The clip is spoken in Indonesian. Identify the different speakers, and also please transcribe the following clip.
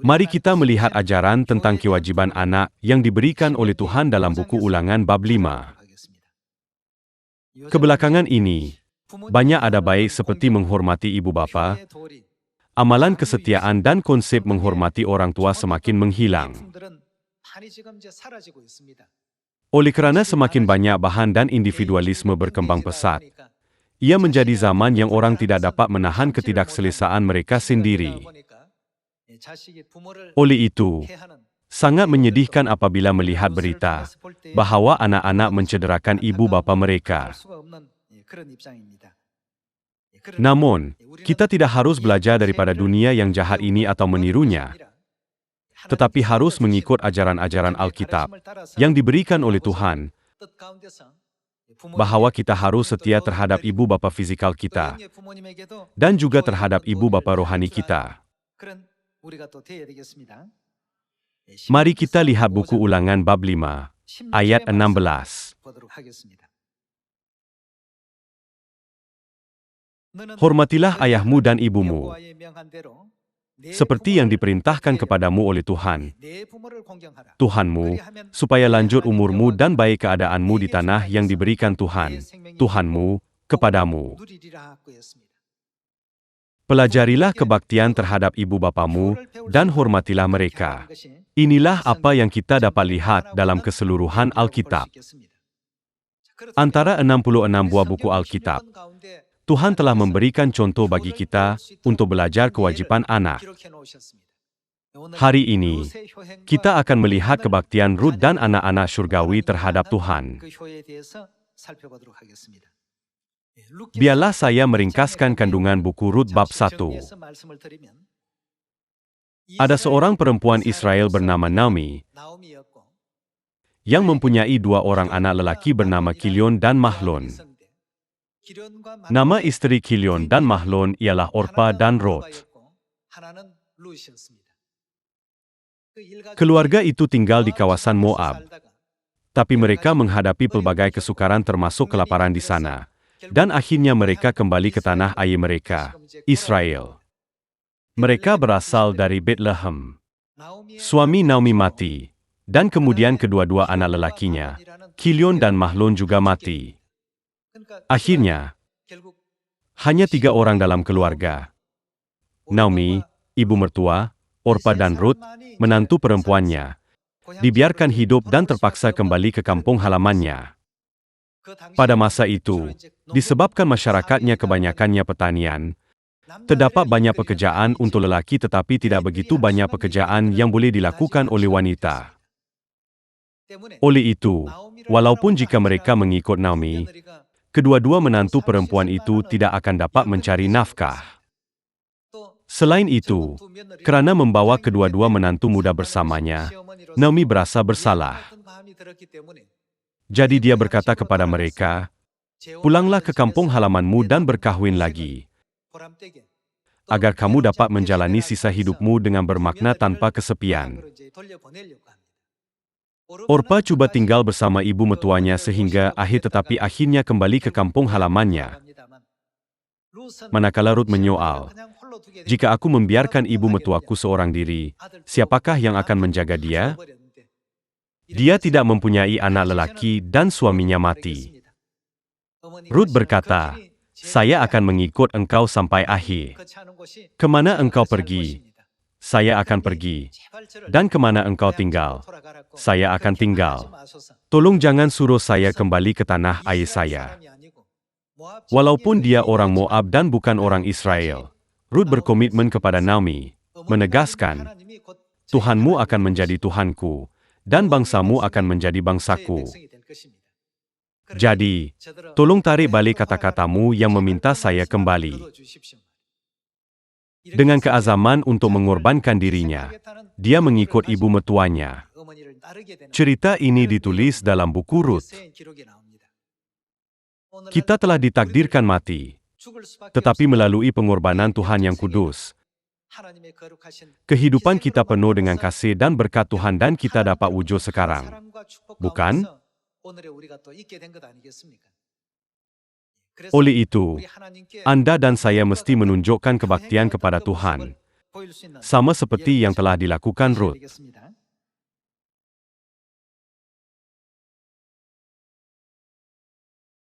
Speaker 1: Mari kita melihat ajaran tentang kewajiban anak yang diberikan oleh Tuhan dalam buku Ulangan bab 5. Kebelakangan ini, banyak ada baik seperti menghormati ibu bapa, amalan kesetiaan dan konsep menghormati orang tua semakin menghilang. Oleh kerana semakin banyak bahan dan individualisme berkembang pesat, ia menjadi zaman yang orang tidak dapat menahan ketidakselesaan mereka sendiri. Oleh itu, sangat menyedihkan apabila melihat berita bahawa anak-anak mencederakan ibu bapa mereka. Namun, kita tidak harus belajar daripada dunia yang jahat ini atau menirunya, tetapi harus mengikut ajaran-ajaran Alkitab yang diberikan oleh Tuhan, bahawa kita harus setia terhadap ibu bapa fizikal kita dan juga terhadap ibu bapa rohani kita. Mari kita lihat buku Ulangan bab 5, ayat 16. Hormatilah ayahmu dan ibumu, seperti yang diperintahkan kepadamu oleh Tuhan, Tuhanmu, supaya lanjut umurmu dan baik keadaanmu di tanah yang diberikan Tuhan, Tuhanmu, kepadamu. Pelajarilah kebaktian terhadap ibu bapamu dan hormatilah mereka. Inilah apa yang kita dapat lihat dalam keseluruhan Alkitab. Antara 66 buah buku Alkitab, Tuhan telah memberikan contoh bagi kita untuk belajar kewajiban anak. Hari ini, kita akan melihat kebaktian Rut dan anak-anak syurgawi terhadap Tuhan. Biarlah saya meringkaskan kandungan buku Rut bab 1. Ada seorang perempuan Israel bernama Naomi yang mempunyai 2 orang anak lelaki bernama Kilion dan Mahlon. Nama istri Kilion dan Mahlon ialah Orpa dan Ruth. Keluarga itu tinggal di kawasan Moab, tapi mereka menghadapi pelbagai kesukaran termasuk kelaparan di sana. Dan akhirnya mereka kembali ke tanah air mereka, Israel. Mereka berasal dari Bethlehem. Suami Naomi mati, dan kemudian kedua-dua anak lelakinya, Kilion dan Mahlon juga mati. Akhirnya, hanya 3 orang dalam keluarga. Naomi, ibu mertua, Orpa dan Ruth, menantu perempuannya, dibiarkan hidup dan terpaksa kembali ke kampung halamannya. Pada masa itu, disebabkan masyarakatnya kebanyakannya pertanian, terdapat banyak pekerjaan untuk lelaki tetapi tidak begitu banyak pekerjaan yang boleh dilakukan oleh wanita. Oleh itu, walaupun jika mereka mengikut Naomi, kedua-dua menantu perempuan itu tidak akan dapat mencari nafkah. Selain itu, kerana membawa kedua-dua menantu muda bersamanya, Naomi berasa bersalah. Jadi dia berkata kepada mereka, "Pulanglah ke kampung halamanmu dan berkahwin lagi, agar kamu dapat menjalani sisa hidupmu dengan bermakna tanpa kesepian." Orpa cuba tinggal bersama ibu mertuanya sehingga tetapi akhirnya kembali ke kampung halamannya. Manakala Ruth menyoal, "Jika aku membiarkan ibu mertuaku seorang diri, siapakah yang akan menjaga dia? Dia tidak mempunyai anak lelaki dan suaminya mati." Ruth berkata, "Saya akan mengikut engkau sampai akhir. Kemana engkau pergi, saya akan pergi. Dan kemana engkau tinggal, saya akan tinggal. Tolong jangan suruh saya kembali ke tanah air saya." Walaupun dia orang Moab dan bukan orang Israel, Ruth berkomitmen kepada Naomi, menegaskan, "Tuhanmu akan menjadi Tuhanku, dan bangsamu akan menjadi bangsaku. Jadi, tolong tarik balik kata-katamu yang meminta saya kembali." Dengan keazaman untuk mengorbankan dirinya, dia mengikut ibu mertuanya. Cerita ini ditulis dalam buku Rut. Kita telah ditakdirkan mati, tetapi melalui pengorbanan Tuhan yang kudus, kehidupan kita penuh dengan kasih dan berkat Tuhan dan kita dapat wujud sekarang. Bukan? Oleh itu, Anda dan saya mesti menunjukkan kebaktian kepada Tuhan, sama seperti yang telah dilakukan Rut.